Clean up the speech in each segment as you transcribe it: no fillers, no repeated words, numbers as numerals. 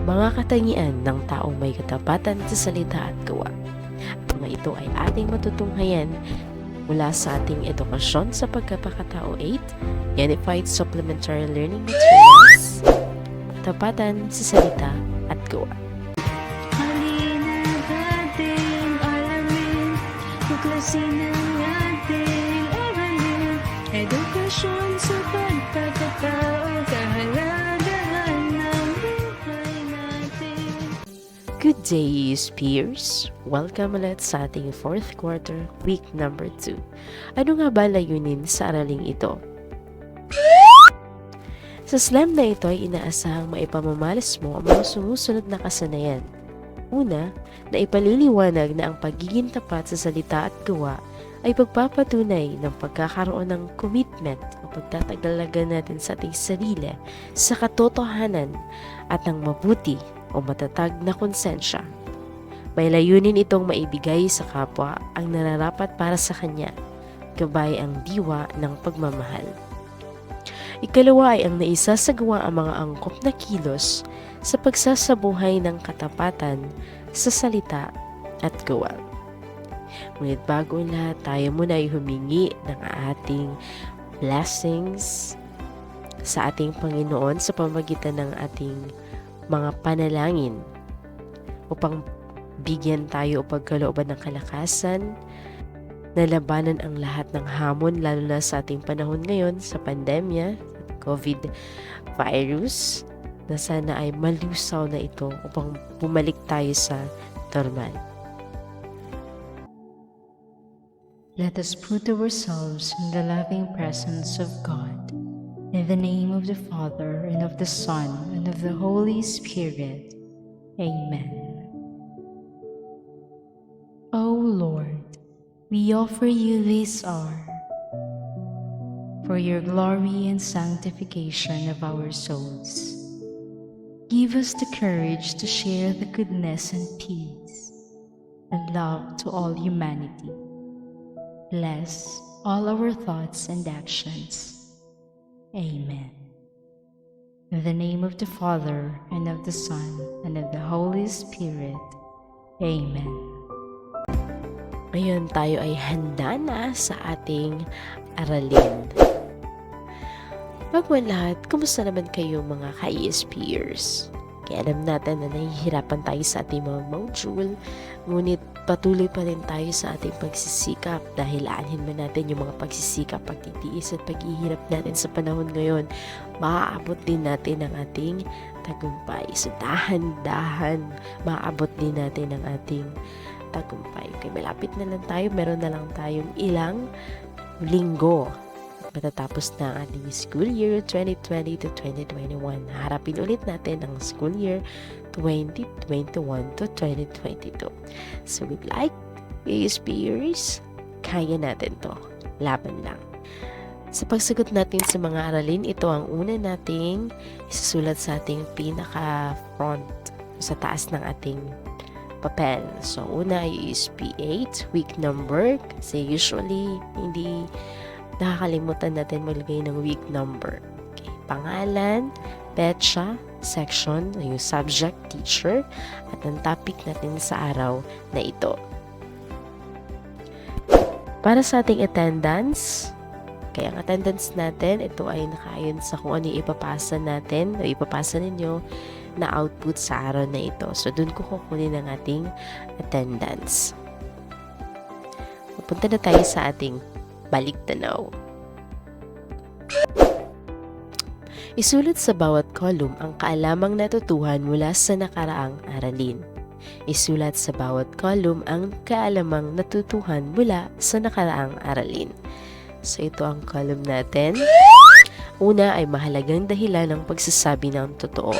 mga katangian ng taong may katapatan sa salita at gawa. At mga ito ay ating matutunghayan mula sa ating edukasyon sa pagkapakatao 8, Unified Supplementary Learning Materials, Tapatan sa salita at gawa. Halina natin alamin, tuklasin ang ating aralin, edukasyon sa pagkakatao, kahalagahan ng buhay natin. Good day, peers! Welcome ulit sa ating 4th quarter, week number 2. Ano nga ba layunin sa araling ito? Sa SLAM na ito ay inaasahang maipamamalas mo ang mga sumusunod na kasanayan. Una, na ipaliliwanag na ang pagiging tapat sa salita at gawa ay pagpapatunay ng pagkakaroon ng commitment o pagtatagalagan natin sa ating sarili sa katotohanan at ng mabuti o matatag na konsensya. May layunin itong maibigay sa kapwa ang nararapat para sa kanya, gabay ang diwa ng pagmamahal. Ikalawa ay ang naisasagawa ang mga angkop na kilos sa pagsasabuhay ng katapatan sa salita at gawa. Ngunit bago ang lahat, tayo muna ay humingi ng ating blessings sa ating Panginoon sa pamamagitan ng ating mga panalangin upang bigyan tayo o pagkalooban ng kalakasan na labanan ang lahat ng hamon, lalo na sa ating panahon ngayon sa pandemya, COVID virus, na sana ay malusaw na ito upang bumalik tayo sa normal. Let us put ourselves in the loving presence of God. In the name of the Father, and of the Son, and of the Holy Spirit. Amen. O Lord, we offer you this hour for your glory and sanctification of our souls. Give us the courage to share the goodness and peace and love to all humanity. Bless all our thoughts and actions. Amen. In the name of the Father, and of the Son, and of the Holy Spirit. Amen. Ngayon tayo ay handa na sa ating aralin. Bago ang lahat, kumusta naman kayo mga ka-ESPers? Kaya alam natin na nahihirapan tayo sa ating mga module, ngunit patuloy pa rin tayo sa ating pagsisikap dahil aanhin man natin yung mga pagsisikap, pagtitiis at paghihirap natin sa panahon ngayon, maaabot din natin ang ating tagumpay. So dahan-dahan, maaabot din natin ang ating tagumpay. Okay, malapit na lang tayo, meron na lang tayong ilang linggo. Matatapos na ang ating school year 2020 to 2021. Harapin ulit natin ang school year 2021 to 2022. So good luck, ESPers. Kaya natin to. Laban lang. Sa pagsagot natin sa mga aralin, ito ang una nating isusulat sa ating pinaka-front sa taas ng ating papel. So una ay ESP 8, week number. Kasi usually, hindi nakakalimutan natin maglagay ng week number. Okay. Pangalan, petsa, section, yung subject, teacher, at ang topic natin sa araw na ito. Para sa ating attendance, kaya ang attendance natin, ito ay nakaayon sa kung ano yung ipapasa natin o ipapasa ninyo na output sa araw na ito. So, dun ko kukunin ang ating attendance. Pupunta na tayo sa ating balik-tanaw. Isulat sa bawat column ang kaalamang natutuhan mula sa nakaraang aralin. Isulat sa bawat column ang kaalamang natutuhan mula sa nakaraang aralin. So ito ang column natin. Una ay mahalagang dahilan ng pagsasabi ng totoo.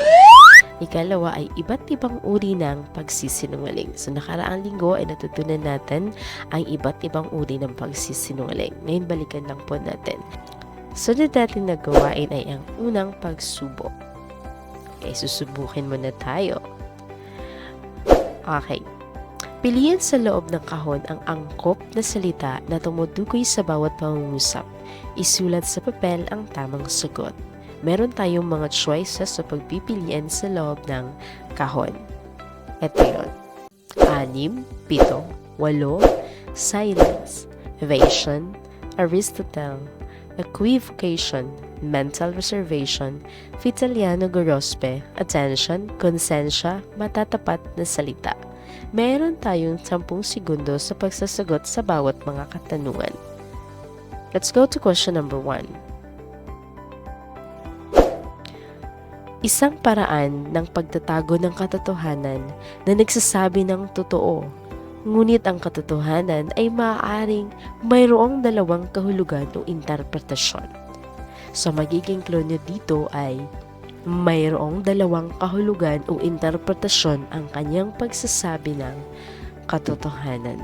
Ikalawa ay iba't ibang uri ng pagsisinungaling. So nakaraang linggo ay natutunan natin ang iba't ibang uri ng pagsisinungaling. Ngayon balikan lang po natin. Sunod natin na gawain ay ang unang pagsubok. Okay, susubukin muna tayo. Okay. Piliin sa loob ng kahon ang angkop na salita na tumutukoy sa bawat pangungusap. Isulat sa papel ang tamang sagot. meron tayong mga choices sa pagpipilian sa loob ng kahon. Ito yun. 6, 7, 8, silence, evasion, Aristotle, equivocation, mental reservation, Vitaliano Gorospe, attention, konsensya, matatapat na salita. Meron tayong 10 segundo sa pagsasagot sa bawat mga katanungan. Let's go to question number 1. Isang paraan ng pagtatago ng katotohanan na nagsasabi ng totoo, ngunit ang katotohanan ay maaaring mayroong dalawang kahulugan o interpretasyon. So magiging clue nyo dito ay mayroong dalawang kahulugan o interpretasyon ang kanyang pagsasabi ng katotohanan.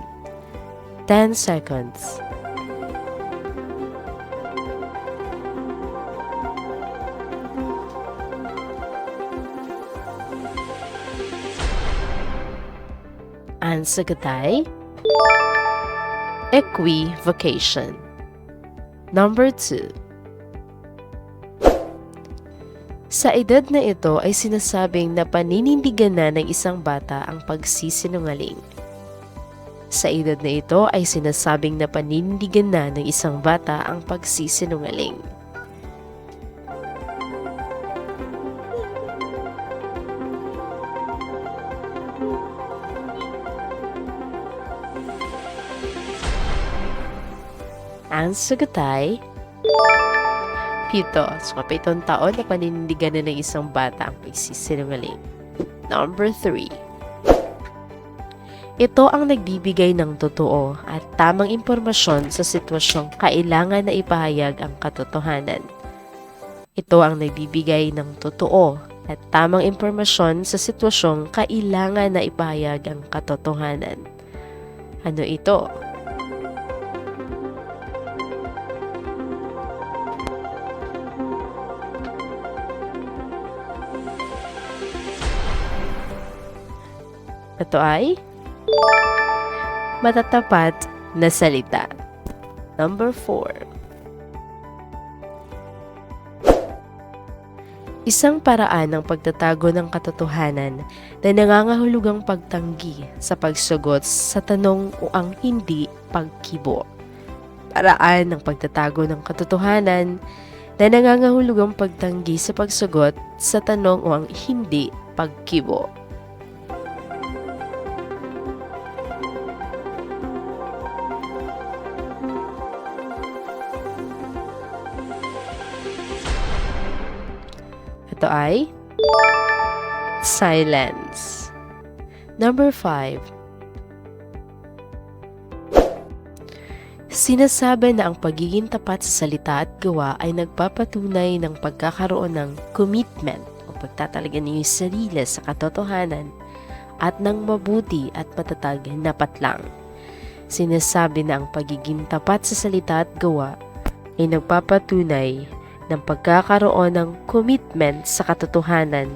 10 seconds. Ang sagot ay equivocation. Number 2. Sa edad na ito ay sinasabing na paninindigan na ng isang bata ang pagsisinungaling. Sa edad na ito ay sinasabing na paninindigan na ng isang bata ang pagsisinungaling. Ang sagot ay 7. So, 7 taon na paninindigan na ng isang bata ang pagsisinungaling. Number 3. Ito ang nagbibigay ng totoo at tamang impormasyon sa sitwasyong kailangan na ipahayag ang katotohanan. Ito ang nagbibigay ng totoo at tamang impormasyon sa sitwasyong kailangan na ipahayag ang katotohanan. Ano ito? Ito ay matatapat na salita. Number 4. Isang paraan ng pagtatago ng katotohanan na nangangahulugang pagtanggi sa pagsagot sa tanong o ang hindi pagkibo. Paraan ng pagtatago ng katotohanan na nangangahulugang pagtanggi sa pagsagot sa tanong o ang hindi pagkibo. Ito ay silence. Number 5. Sinasabi na ang pagiging tapat sa salita at gawa ay nagpapatunay ng pagkakaroon ng commitment o pagtatalaga ng iyong sarili sa katotohanan at ng mabuti at matatag na patlang. Sinasabi na ang pagiging tapat sa salita at gawa ay nagpapatunay ng pagkakaroon ng commitment sa katotohanan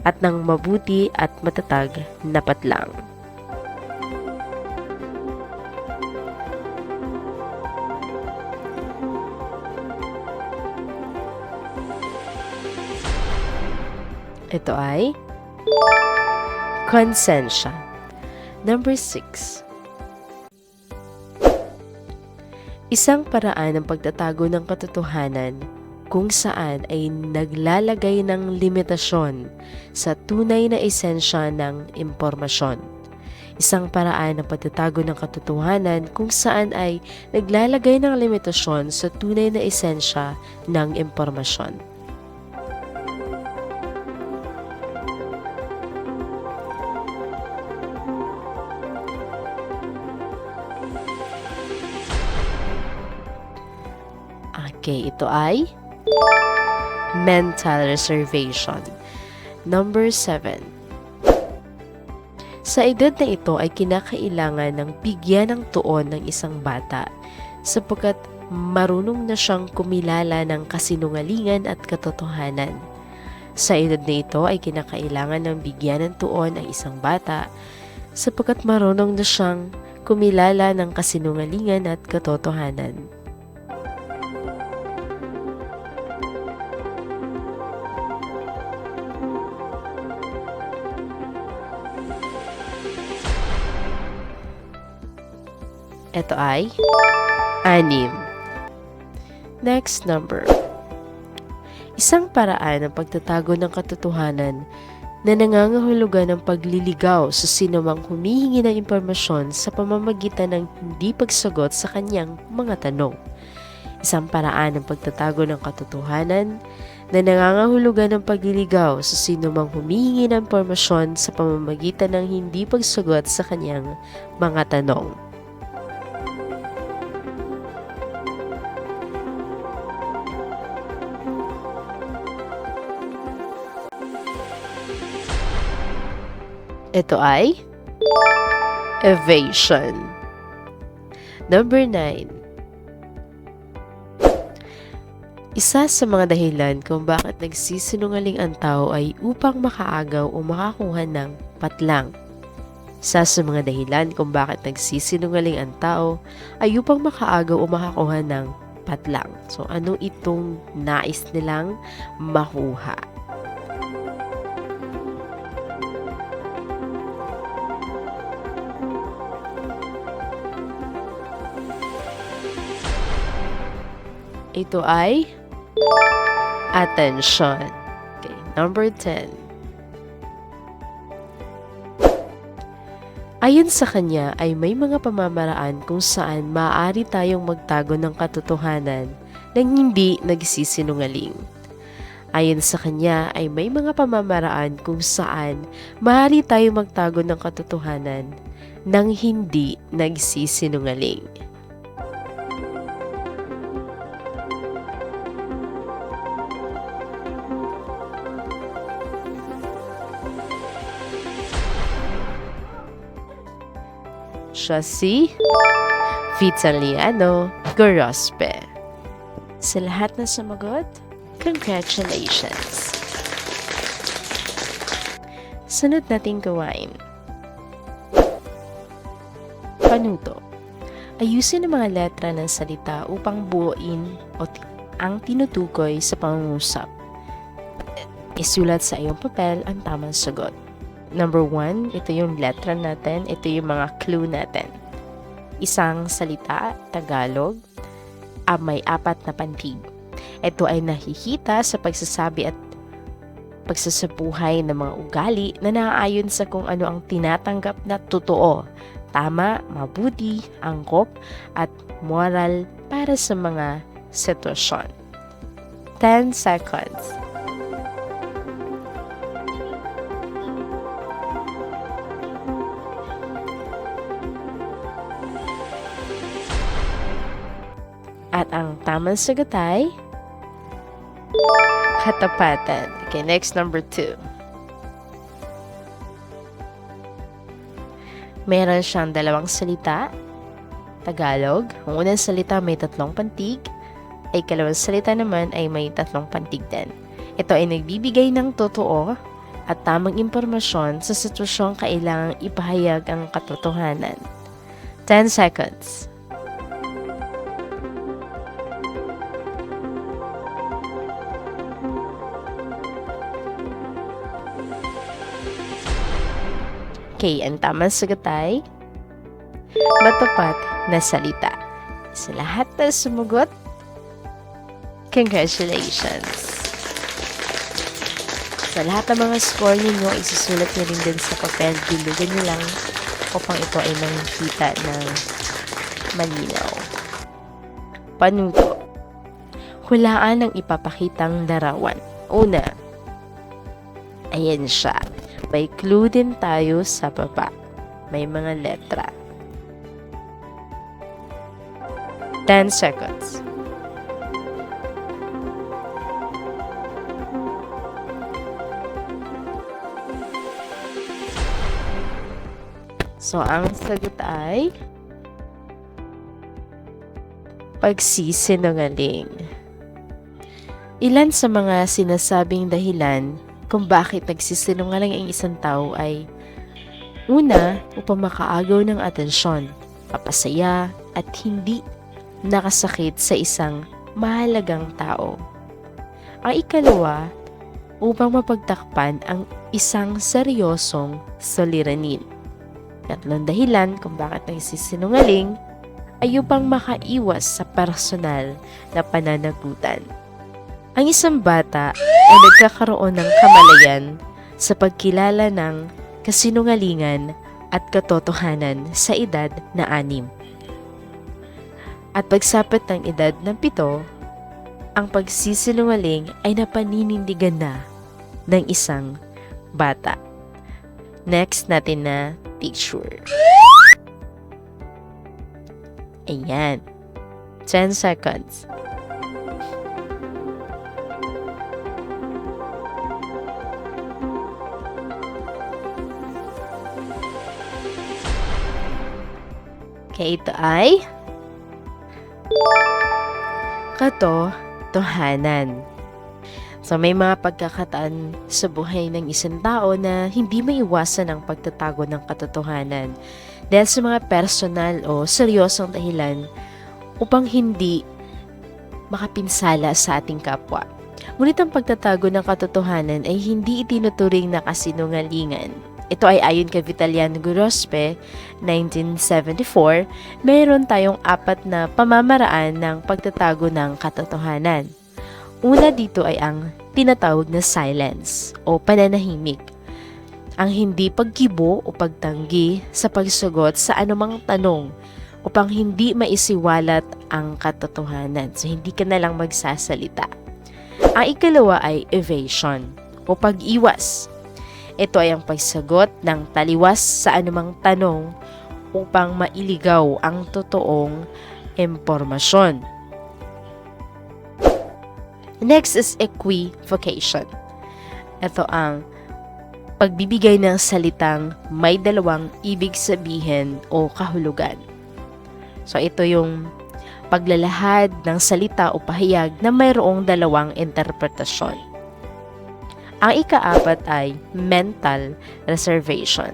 at ng mabuti at matatag na patlang. Ito ay konsensya. Number 6. Isang paraan ng pagtatago ng katotohanan kung saan ay naglalagay ng limitasyon sa tunay na esensya ng impormasyon. Isang paraan ng pagtatago ng katotohanan kung saan ay naglalagay ng limitasyon sa tunay na esensya ng impormasyon. Okay, ito ay mental reservation. Number 7. Sa edad na ito ay kinakailangan ng bigyan ng tuon ng isang bata sapagkat marunong na siyang kumilala ng kasinungalingan at katotohanan. Sa edad na ito ay kinakailangan ng bigyan ng tuon ang isang bata sapagkat marunong na siyang kumilala ng kasinungalingan at katotohanan. Ito ay 6. Next number. Isang paraan ng pagtatago ng katotohanan na nangangahulugan ng pagliligaw sa sinumang humihingi ng impormasyon sa pamamagitan ng hindi pagsagot sa kanyang mga tanong. Isang paraan ng pagtatago ng katotohanan na nangangahulugan ng pagliligaw sa sinumang humihingi ng impormasyon sa pamamagitan ng hindi pagsagot sa kanyang mga tanong. Ito ay evasion. Number 9. Isa sa mga dahilan kung bakit nagsisinungaling ang tao ay upang makaagaw o makakuha ng patlang. Isa sa mga dahilan kung bakit nagsisinungaling ang tao ay upang makaagaw o makakuha ng patlang. So, ano itong nais nilang makuha? Ito ay attention. Okay, number 10. Ayon sa kanya ay may mga pamamaraan kung saan maaari tayong magtago ng katotohanan nang hindi nagsisinungaling. Ayon sa kanya ay may mga pamamaraan kung saan maaari tayong magtago ng katotohanan nang hindi nagsisinungaling. Siya si Vitaliano Gorospe. Sa lahat na sumagot, congratulations! Sunod nating gawain. Panuto. Ayusin ang mga letra ng salita upang buuin ang tinutukoy sa pangungusap. Isulat sa iyong papel ang tamang sagot. Number 1, ito yung letra natin, ito yung mga clue natin. Isang salita, Tagalog, may 4 na pantig. Ito ay nakikita sa pagsasabi at pagsasabuhay ng mga ugali na naaayon sa kung ano ang tinatanggap na totoo, tama, mabuti, angkop, at moral para sa mga sitwasyon. 10 seconds. At ang tamang sagot ay katapatan. Okay, next number 2. Meron siyang 2 salita, Tagalog. Ang unang salita may 3 pantig, ay ikalawang salita naman ay may 3 pantig din. Ito ay nagbibigay ng totoo at tamang impormasyon sa sitwasyong kailangang ipahayag ang katotohanan. 10 seconds. Okay, ang tamang sagot ay matapat na salita. Sa lahat na sumugot, congratulations! Sa lahat ng mga score ninyo, isusulat nyo rin din sa papel. Bilugan nyo lang upang ito ay makikita ng malinaw. Panuto. Hulaan ang ipapakitang larawan. Una, ayan siya. May clue din tayo sa baba. May mga letra. 10 seconds. So, ang sagot ay pagsisinungaling. Ilan sa mga sinasabing dahilan kung bakit nagsisinungaling ang isang tao ay una, upang makaagaw ng atensyon, papasaya, at hindi nakasakit sa isang mahalagang tao. Ang ikalawa, upang mapagtakpan ang isang seryosong suliranin. Tatlong dahilan kung bakit nagsisinungaling ay upang makaiwas sa personal na pananagutan. Ang isang bata ay nagkakaroon ng kamalayan sa pagkilala ng kasinungalingan at katotohanan sa edad na 6. At pagsapit ng edad ng 7, ang pagsisinungaling ay napaninindigan na ng isang bata. Next natin na picture. Ayan. 10 seconds. Okay, ito ay katotohanan. So may mga pagkakataan sa buhay ng isang tao na hindi maiwasan ang pagtatago ng katotohanan dahil sa mga personal o seryosong dahilan upang hindi makapinsala sa ating kapwa. Ngunit ang pagtatago ng katotohanan ay hindi itinuturing na kasinungalingan. Ito ay ayon kay Vitaliano Gorospe, 1974, mayroon tayong 4 na pamamaraan ng pagtatago ng katotohanan. Una dito ay ang tinatawag na silence o pananahimik. Ang hindi pagkibo o pagtanggi sa pagsagot sa anumang tanong upang hindi maisiwalat ang katotohanan. So, hindi ka na lang magsasalita. Ang ikalawa ay evasion o pag-iwas. Ito ay ang pagsagot ng taliwas sa anumang tanong upang mailigaw ang totoong impormasyon. Next is equivocation. Ito ang pagbibigay ng salitang may dalawang ibig sabihin o kahulugan. So ito yung paglalahad ng salita o pahayag na mayroong dalawang interpretasyon. Ang ika-4 ay mental reservation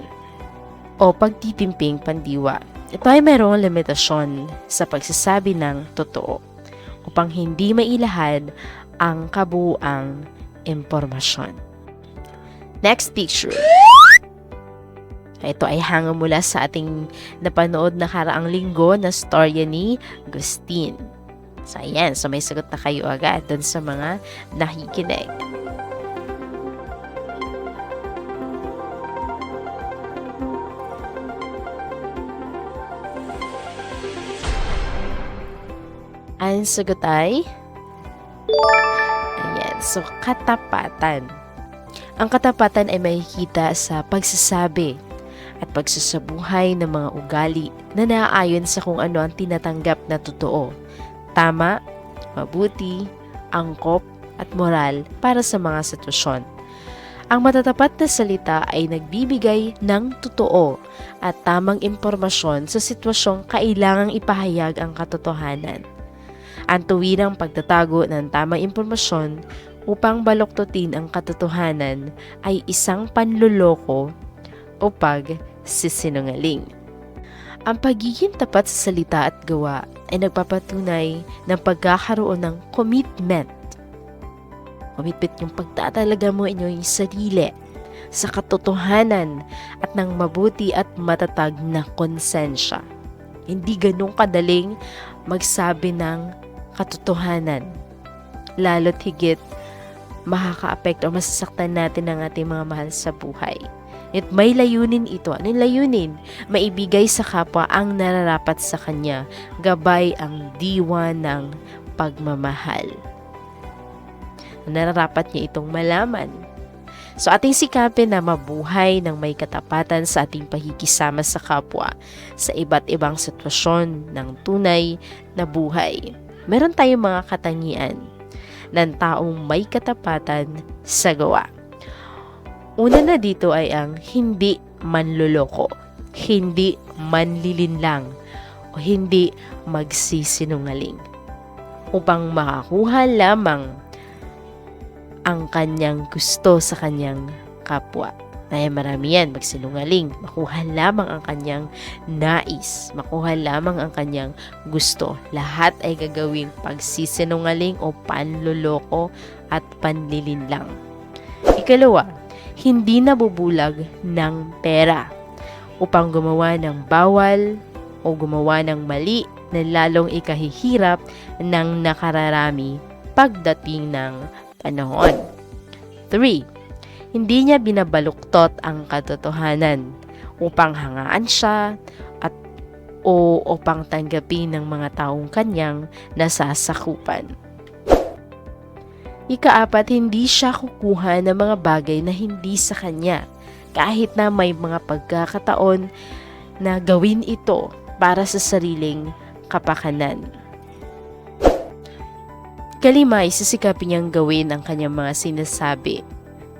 o pagtitimping pandiwa. Ito ay mayroong limitasyon sa pagsasabi ng totoo upang hindi mailahad ang kabuuang impormasyon. Next picture. Ito ay hango mula sa ating napanood na karaang linggo na storya ni Agustin. So ayan, so may sagot na kayo agad dun sa mga nakikinig. Ang sagot ay ayan, so katapatan. Ang katapatan ay makikita sa pagsasabi at pagsasabuhay ng mga ugali na naaayon sa kung ano ang tinatanggap na totoo, tama, mabuti, angkop at moral para sa mga sitwasyon. Ang matatapat na salita ay nagbibigay ng totoo at tamang impormasyon sa sitwasyong kailangang ipahayag ang katotohanan. Ang tuwirang pagtatago ng tamang impormasyon upang baluktutin ang katotohanan ay isang panluloko o pagsisinungaling. Ang pagiging tapat sa salita at gawa ay nagpapatunay ng pagkakaroon ng commitment. Commitment yung pagtatalaga mo inyong sarili sa katotohanan at ng mabuti at matatag na konsensya. Hindi ganun kadaling magsabi ng katotohanan. Lalo't higit makaka-apekto o masasaktan natin ang ating mga mahal sa buhay. At may layunin ito. Anong layunin? Maibigay sa kapwa ang nararapat sa kanya. Gabay ang diwa ng pagmamahal. Nararapat niya itong malaman. So ating sikapin na mabuhay ng may katapatan sa ating pakikisama sa kapwa sa iba't ibang sitwasyon ng tunay na buhay. Meron tayong mga katangian ng taong may katapatan sa gawa. Una na dito ay ang hindi manloloko, hindi manlilinlang, o hindi magsisinungaling. Upang makakuha lamang ang kanyang gusto sa kanyang kapwa. Ay marami yan, magsinungaling, makuha lamang ang kanyang nais, makuha lamang ang kanyang gusto. Lahat ay gagawing pagsisinungaling o panloloko at panlilinlang. Ikalawa, hindi nabubulag ng pera upang gumawa ng bawal o gumawa ng mali na lalong ikahihirap ng nakararami pagdating ng panahon. 3. Hindi niya binabaluktot ang katotohanan upang hangaan siya o upang tanggapin ng mga taong kanyang nasasakupan. 4, hindi siya kukuha ng mga bagay na hindi sa kanya, kahit na may mga pagkakataon na gawin ito para sa sariling kapakanan. 5, sisikapin niyang gawin ang kanyang mga sinasabi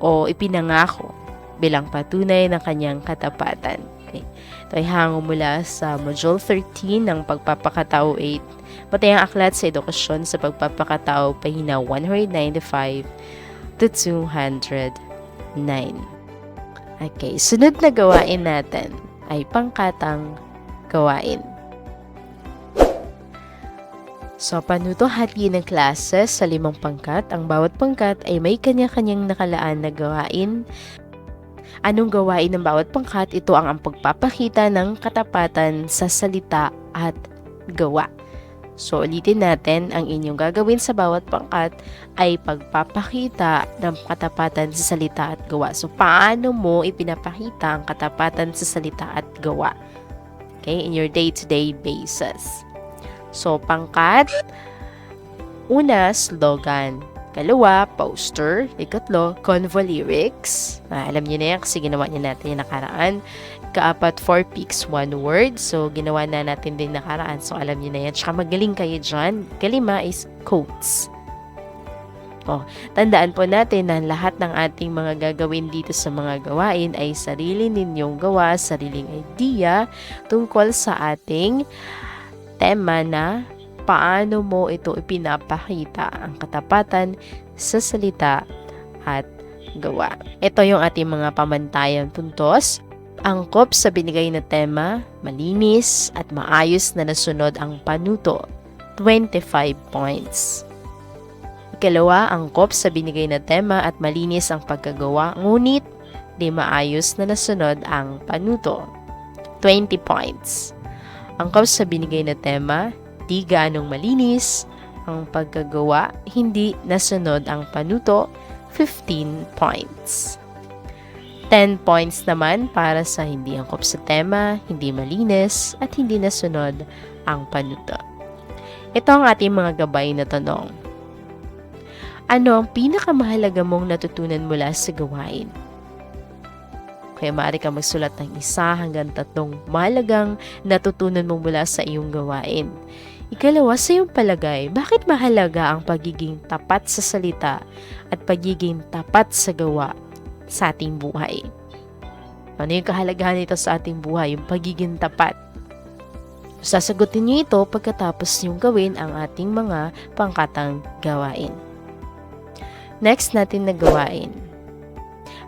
o ipinangako bilang patunay ng kanyang katapatan. Okay. Ito ay hango mula sa Module 13 ng Pagpapakatao 8, Matayang Aklat sa Edukasyon sa Pagpapakatao, pahina 195 to 209. Okay, sunod na gawain natin ay pangkatang gawain. So, panuto hatiin ng klase sa 5 pangkat. Ang bawat pangkat ay may kanya-kanyang nakalaan na gawain. Anong gawain ng bawat pangkat? Ito ang pagpapakita ng katapatan sa salita at gawa. So, ulitin natin, ang inyong gagawin sa bawat pangkat ay pagpapakita ng katapatan sa salita at gawa. So, paano mo ipinapakita ang katapatan sa salita at gawa? Okay, in your day-to-day basis. So, pangkat, una, slogan. Kalawa, poster. Ikatlo, convo lyrics. Alam niyo na yan kasi ginawa niyo natin yung nakaraan. Kaapat, 4 peaks, 1 word. So, ginawa na natin din nakaraan. So, alam niyo na yan. Tsaka magaling kayo dyan. Kalima is quotes. Tandaan po natin na lahat ng ating mga gagawin dito sa mga gawain ay sarili ninyong gawa, sariling idea tungkol sa ating tema na paano mo ito ipinapakita ang katapatan sa salita at gawa. Ito yung ating mga pamantayang puntos. Angkop sa binigay na tema, malinis at maayos na nasunod ang panuto, 25 points. Ikalawa, angkop sa binigay na tema at malinis ang pagkagawa, ngunit di maayos na nasunod ang panuto, 20 points. Angkop sa binigay na tema, di gaanong malinis ang pagkagawa, hindi nasunod ang panuto, 15 points. 10 points naman para sa hindi angkop sa tema, hindi malinis, at hindi nasunod ang panuto. Ito ang ating mga gabay na tanong. Ano ang pinakamahalaga mong natutunan mula sa gawain? Kaya maaari ka magsulat ng 1 hanggang 3 mahalagang natutunan mo mula sa iyong gawain. Ikalawa, sa iyong palagay, bakit mahalaga ang pagiging tapat sa salita at pagiging tapat sa gawa sa ating buhay? Ano yung kahalagahan nito sa ating buhay, yung pagiging tapat? Sasagutin niyo ito pagkatapos niyong gawin ang ating mga pangkatang gawain. Next natin na gawain.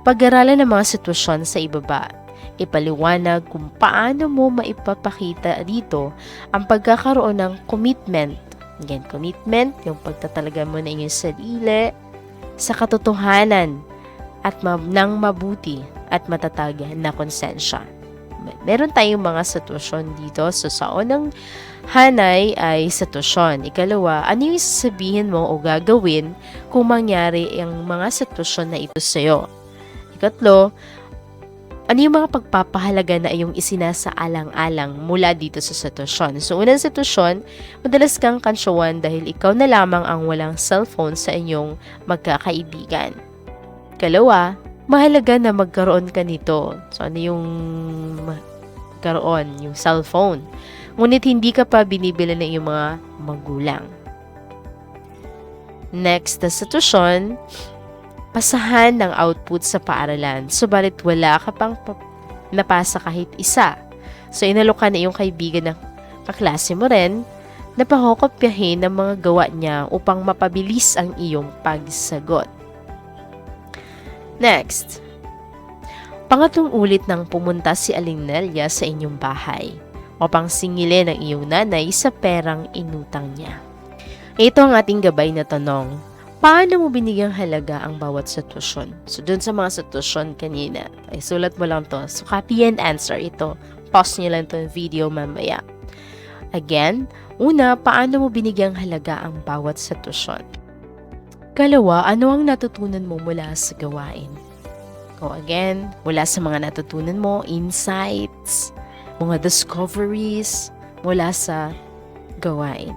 Pag-aralan ng mga sitwasyon sa ibaba. Ipaliwanag kung paano mo maipapakita dito ang pagkakaroon ng commitment. Again, commitment, yung pagtatalaga mo na inyong sarili sa katotohanan at ng mabuti at matatag na konsensya. Meron tayong mga sitwasyon dito. So, sa unang hanay ay sitwasyon. Ikalawa, ano yung sasabihin mo o gagawin kung mangyari ang mga sitwasyon na ito sa'yo? Ikatlo, ano yung mga pagpapahalaga na iyong isinasaalang-alang mula dito sa sitwasyon? So, unang sitwasyon, madalas kang kansyawan dahil ikaw na lamang ang walang cellphone sa inyong magkakaibigan. Kalawa, mahalaga na magkaroon ka nito. So, ano yung magkaroon? Yung cellphone. Ngunit hindi ka pa binibili ng iyong mga magulang. Next na sitwasyon, pasahan ng output sa paaralan, subalit wala ka pang napasa kahit isa. So, inalok ka na iyong kaibigan na kaklase mo rin na pakokopyahin ng mga gawa niya upang mapabilis ang iyong pagsagot. Next, pangatlong ulit nang pumunta si Aling Nelia sa inyong bahay upang singilin ang iyong nanay sa perang inutang niya. Ito ang ating gabay na tanong. Paano mo binigyang halaga ang bawat sitwasyon? So, dun sa mga sitwasyon kanina, ay sulat mo lang to. So, copy and answer ito. Pause nyo lang to video mamaya. Again, una, paano mo binigyang halaga ang bawat sitwasyon? Kalawa, ano ang natutunan mo mula sa gawain? Again, mula sa mga natutunan mo, insights, mga discoveries mula sa gawain.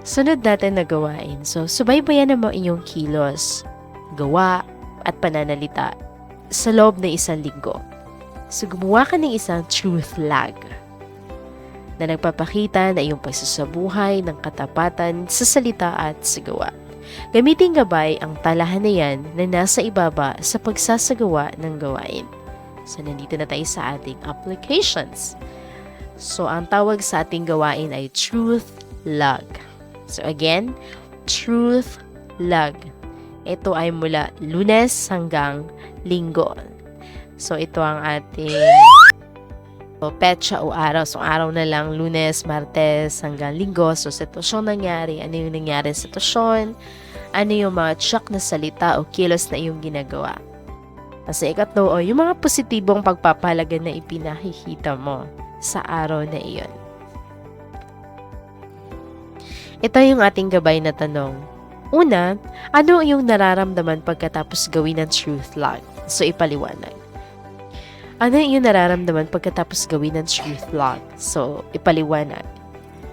Sunod natin na gawain. So, subaybayan mo iyong kilos, gawa, at pananalita sa loob ng 1 linggo. So, gumawa ka ng isang truth log na nagpapakita na iyong pagsasabuhay ng katapatan sa salita at sa gawa. Gamitin gabay ang talahanayan na nasa ibaba sa pagsasagawa ng gawain. So, nandito na tayo sa ating applications. So, ang tawag sa ating gawain ay truth log. So, again, truth log. Ito ay mula Lunes hanggang Linggo. So, ito ang ating petsa o araw. So, araw na lang, Lunes, Martes, hanggang Linggo. So, sitwasyon nangyari. Ano yung nangyari sa sitwasyon? Ano yung mga tsak na salita o kilos na iyong ginagawa? Kasi ikatlo, yung mga positibong pagpapahalaga na ipinakikita mo sa araw na iyon. Ito yung ating gabay na tanong. Una, ano yung nararamdaman pagkatapos gawin ng truth log? So, ipaliwanag. Ano yung nararamdaman pagkatapos gawin ng truth log? So, ipaliwanag.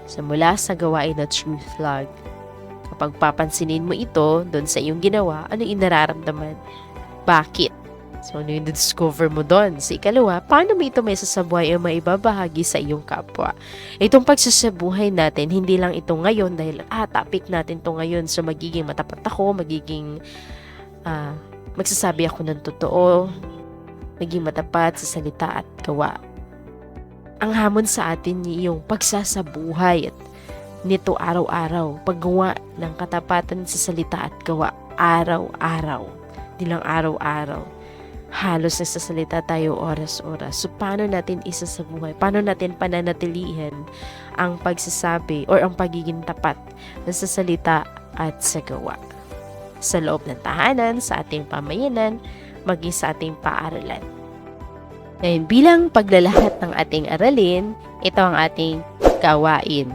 So, mula sa gawain na truth log, kapag papansinin mo ito doon sa iyong ginawa, ano yung nararamdaman? Bakit? So, ano yung discover mo doon? Sa ikalawa, paano mo ito may sasabuhay o maibabahagi sa iyong kapwa? Itong pagsasabuhay natin, hindi lang ito ngayon dahil, topic natin ito ngayon. So, magiging matapat ako, magsasabi ako ng totoo, maging matapat sa salita at gawa. Ang hamon sa atin yung pagsasabuhay at nito araw-araw, paggawa ng katapatan sa salita at gawa araw-araw. Hindi lang araw-araw. Halos nagsasalita tayo oras-oras. So, paano natin isasabuhay? Paano natin pananatilihin ang pagsasabi or ang pagiging tapat sa salita at sa gawa? Sa loob ng tahanan, sa ating pamayanan, maging sa ating paaralan. Ngayon, bilang paglalahat ng ating aralin, ito ang ating gawain.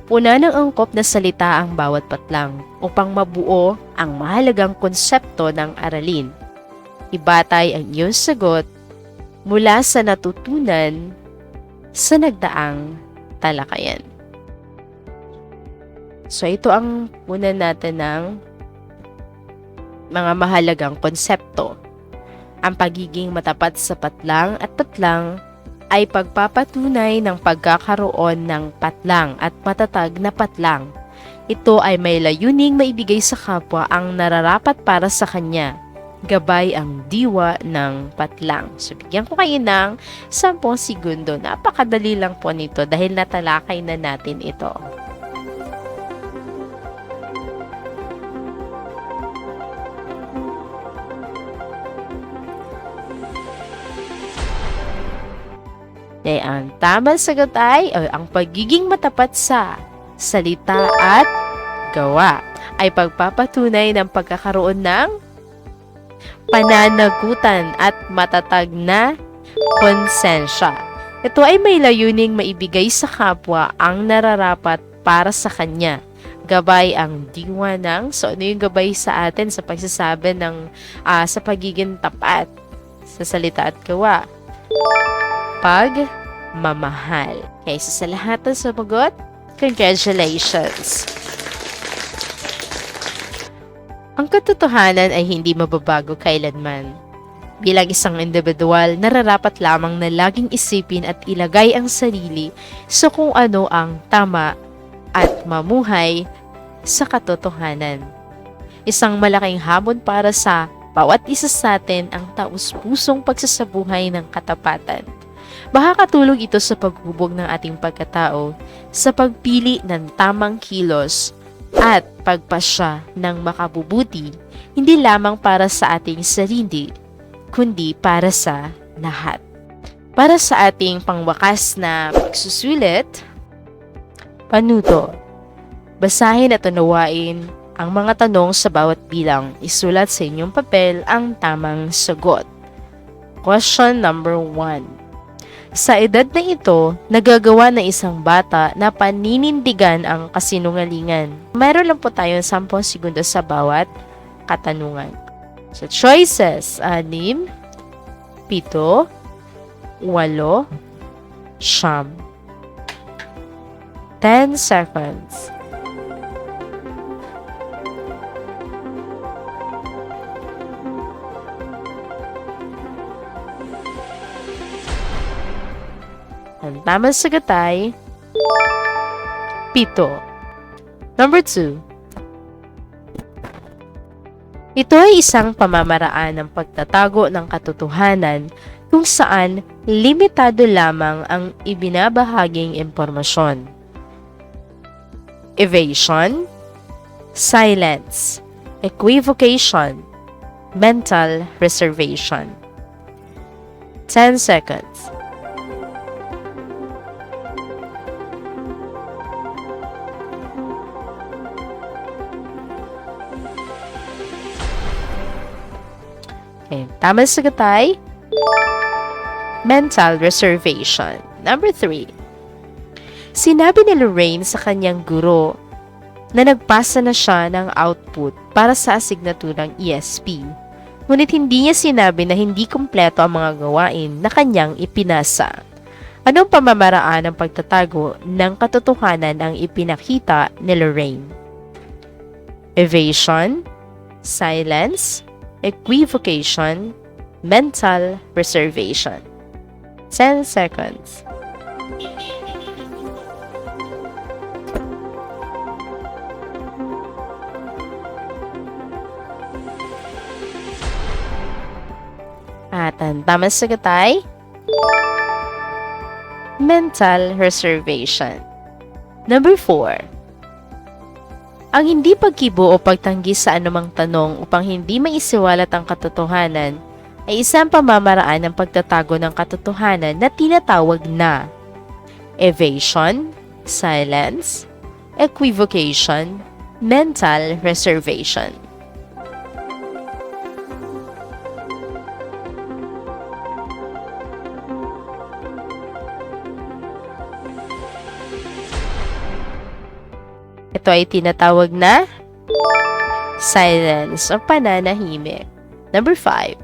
Puna ng angkop na salita ang bawat patlang upang mabuo ang mahalagang konsepto ng aralin. Ibatay ang iyong sagot mula sa natutunan sa nagdaang talakayan. So, ito ang puna natin ng mga mahalagang konsepto. Ang pagiging matapat sa patlang at patlang ay pagpapatunay ng pagkakaroon ng patlang at matatag na patlang. Ito ay may layuning maibigay sa kapwa ang nararapat para sa kanya. Gabay ang diwa ng patlang. So, bigyan ko kayo ng 10 segundo. Napakadali lang po nito dahil natalakay na natin ito. Ang tamang sagot ay ang pagiging matapat sa salita at gawa ay pagpapatunay ng pagkakaroon ng pananagutan at matatag na konsensya. Ito ay may layuning maibigay sa kapwa ang nararapat para sa kanya. Gabay ang diwa ng, so ano yung gabay sa atin sa pagsasabi ng sa pagiging tapat sa salita at gawa? Pagmamahal. Okay, so sa lahat ng sumagot, congratulations! Ang katotohanan ay hindi mababago kailanman. Bilang isang individual, nararapat lamang na laging isipin at ilagay ang sarili sa kung ano ang tama at mamuhay sa katotohanan. Isang malaking hamon para sa bawat isa sa atin ang taus-pusong pagsasabuhay ng katapatan. Makakatulong ito sa paghubog ng ating pagkatao, sa pagpili ng tamang kilos at pagpasya ng makabubuti, hindi lamang para sa ating sarili, kundi para sa lahat. Para sa ating pangwakas na pagsusulit, panuto. Basahin at unawain ang mga tanong sa bawat bilang. Isulat sa inyong papel ang tamang sagot. Question number 1. Sa edad na ito, nagagawa ng isang bata na paninindigan ang kasinungalingan. Mayroon lang po tayong 10 segundo sa bawat katanungan. So, choices, 6, 7, 8, 9, 10 seconds. Ang tamang sagot ay 7. Number 2. Ito ay isang pamamaraan ng pagtatago ng katotohanan kung saan limitado lamang ang ibinabahaging impormasyon. Evasion, silence, equivocation, mental reservation. 10 seconds. Okay, tamang sagot ay mental reservation. Number 3. Sinabi ni Lorraine sa kanyang guro na nagpasa na siya ng output para sa asignaturang ESP. Ngunit hindi niya sinabi na hindi kumpleto ang mga gawain na kanyang ipinasa. Anong pamamaraan ng pagtatago ng katotohanan ang ipinakita ni Lorraine? Evasion, silence, equivocation, mental reservation. 10 seconds. At ang tamang sagot ay mental reservation. Number 4. Ang hindi pagkibo o pagtanggi sa anumang tanong upang hindi maisiwalat ang katotohanan ay isang pamamaraan ng pagtatago ng katotohanan na tinatawag na evasion, silence, equivocation, mental reservation. Ito ay tinatawag na silence o pananahimik. Number 5.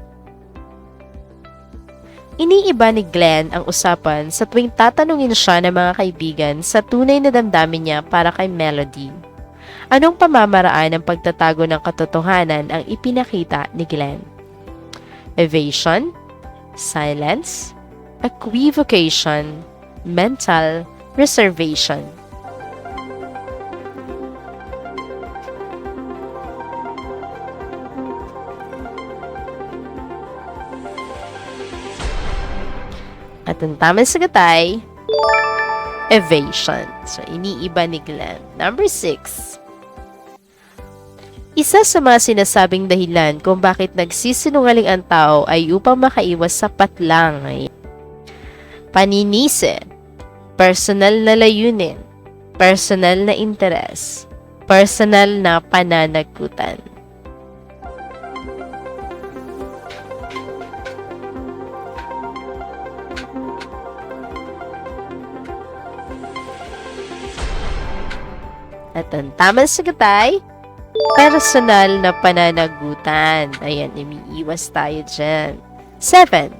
Iniiba ni Glenn ang usapan sa tuwing tatanungin siya ng mga kaibigan sa tunay na damdamin niya para kay Melody. Anong pamamaraan ng pagtatago ng katotohanan ang ipinakita ni Glenn? Evasion, silence, equivocation, mental reservation. At ang tamang sagot ay evasion. So, iniiba ni Glenn. Number 6. Isa sa mga sinasabing dahilan kung bakit nagsisinungaling ang tao ay upang makaiwas sa patlang. Paninisi, personal na layunin, personal na interes, personal na pananagutan. At ang tamang sagot ay personal na pananagutan. Ayan, umiiwas tayo dyan. 7.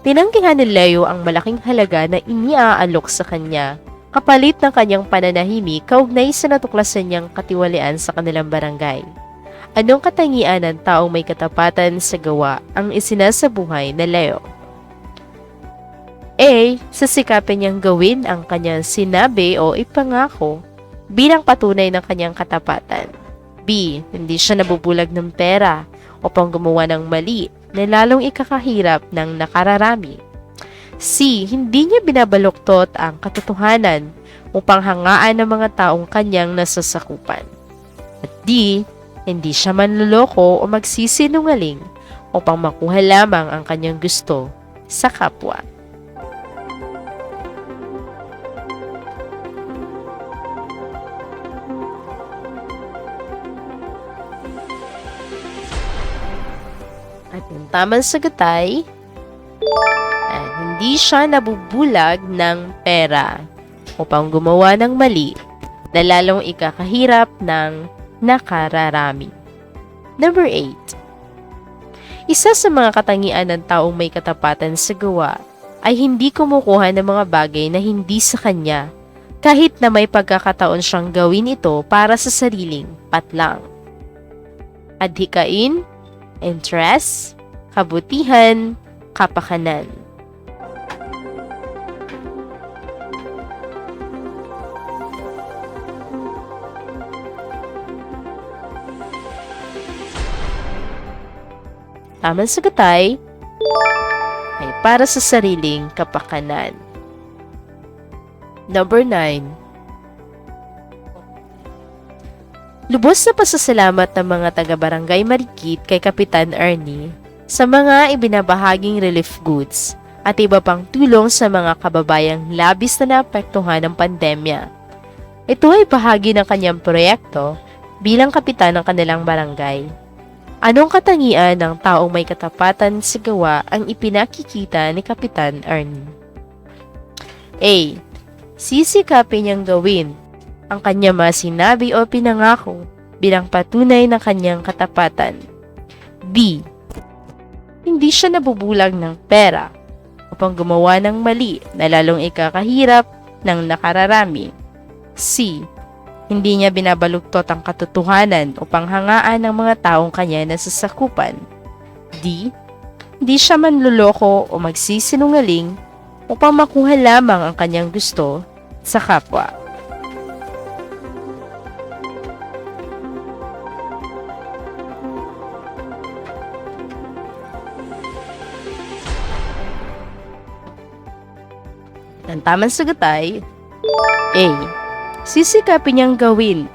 Tinanggihan ni Leo ang malaking halaga na iniaalok sa kanya kapalit ng kanyang pananahimik kaugnay sa natuklasan niyang katiwalian sa kanilang barangay. Anong katangian ng taong may katapatan sa gawa ang isinasabuhay na Leo? A. Sisikapin niyang gawin ang kanyang sinabi o ipangako bilang patunay ng kanyang katapatan. B. Hindi siya nabubulag ng pera upang gumawa ng mali na lalong ikakahirap ng nakararami. C. Hindi niya binabaluktot ang katotohanan upang hangaan ng mga taong kanyang nasasakupan. At D. Hindi siya manloloko o magsisinungaling upang makuha lamang ang kanyang gusto sa kapwa. At ang tamang sagot ay Hindi siya nabubulag ng pera upang gumawa ng mali na lalong ikakahirap ng nakararami. Number 8. Isa sa mga katangian ng taong may katapatan sa gawa ay hindi kumukuha ng mga bagay na hindi sa kanya kahit na may pagkakataon siyang gawin ito para sa sariling patlang. Adhikain, interest, kabutihan, kapakanan. Tamang sagot ay para sa sariling kapakanan. Number 9. Lubos na pasasalamat ng mga taga-barangay Marikit kay Kapitan Ernie sa mga ibinabahaging relief goods at iba pang tulong sa mga kababayang labis na naapektuhan ng pandemya. Ito ay bahagi ng kanyang proyekto bilang kapitan ng kanilang barangay. Anong katangian ng taong may katapatan sa gawa ang ipinakikita ni Kapitan Ernie? A. Sisikapin niyang gawin ang kanyang mga sinabi o pinangako bilang patunay ng kanyang katapatan. B. Hindi siya nabubulag ng pera upang gumawa ng mali na lalong ikakahirap ng nakararami. C. Hindi niya binabaluktot ang katotohanan upang hangaan ng mga taong kanya nasasakupan. D. Hindi siya manluloko o magsisinungaling upang makuha lamang ang kanyang gusto sa kapwa. Ang tamang sagot ay A. Sisikapin niyang gawin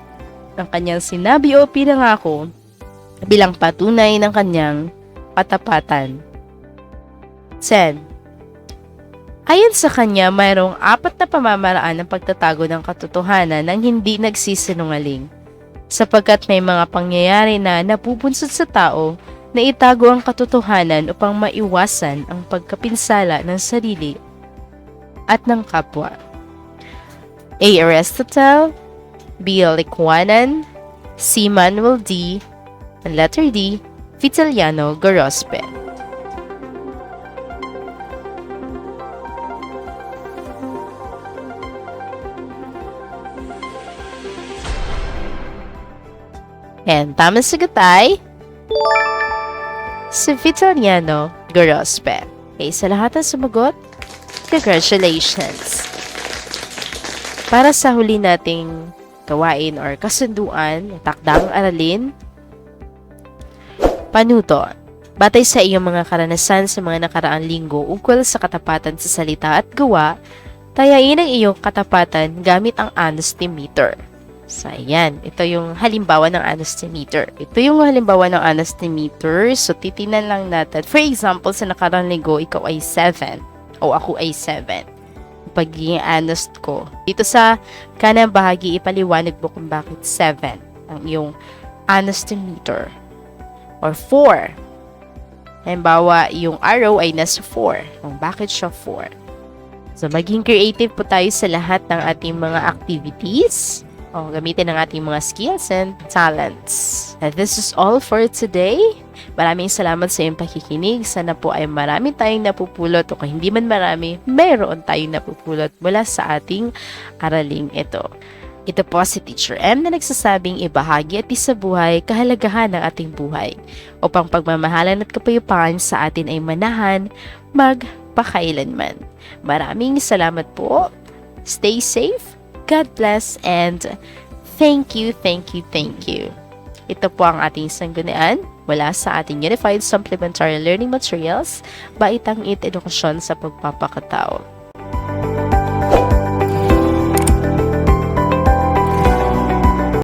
ang kanyang sinabi o pinangako bilang patunay ng kanyang katapatan. 10. Ayon sa kanya, mayroong 4 na pamamaraan ng pagtatago ng katotohanan ng hindi nagsisinungaling, sapagkat may mga pangyayari na napupunsod sa tao na itago ang katotohanan upang maiwasan ang pagkapinsala ng sarili at ng kapwa. A. Aristotle, B. Licuanan, C. Manuel D, and letter D. Vitaliano Gorospe. And tamang sagot ay si Vitaliano Gorospe. Okay, sa lahat ng sumagot, congratulations! Para sa huli nating gawain or kasunduan, takdang aralin, panuto. Batay sa iyong mga karanasan sa mga nakaraang linggo ukol sa katapatan sa salita at gawa, tayain ang iyong katapatan gamit ang honesty meter. So, ayan. Ito yung halimbawa ng honesty meter. Ito yung halimbawa ng honesty meter. So, titinan lang natin. For example, sa nakaraang linggo, ikaw ay 7 o ako ay 7. Pagiging honest ko. Dito sa kanang bahagi, ipaliwanag mo kung bakit 7 ang iyong honesty meter. Or 4. Halimbawa, yung arrow ay nasa 4. Kung bakit siya 4. So, maging creative po tayo sa lahat ng ating mga activities. O, gamitin ang ating mga skills and talents. And this is all for today. Maraming salamat sa iyong pakikinig. Sana po ay marami tayong napupulot o kung hindi man marami, mayroon tayong napupulot mula sa ating araling ito. Ito po si Teacher M na nagsasabing ibahagi at isabuhay kahalagahan ng ating buhay upang pagmamahalan at kapayapaan sa atin ay manahan magpakailanman. Maraming salamat po. Stay safe. God bless and thank you, thank you, thank you. Ito po ang ating sanggunian mula sa ating Unified Supplementary Learning Materials, Baitang It Edukasyon sa Pagpapakatao.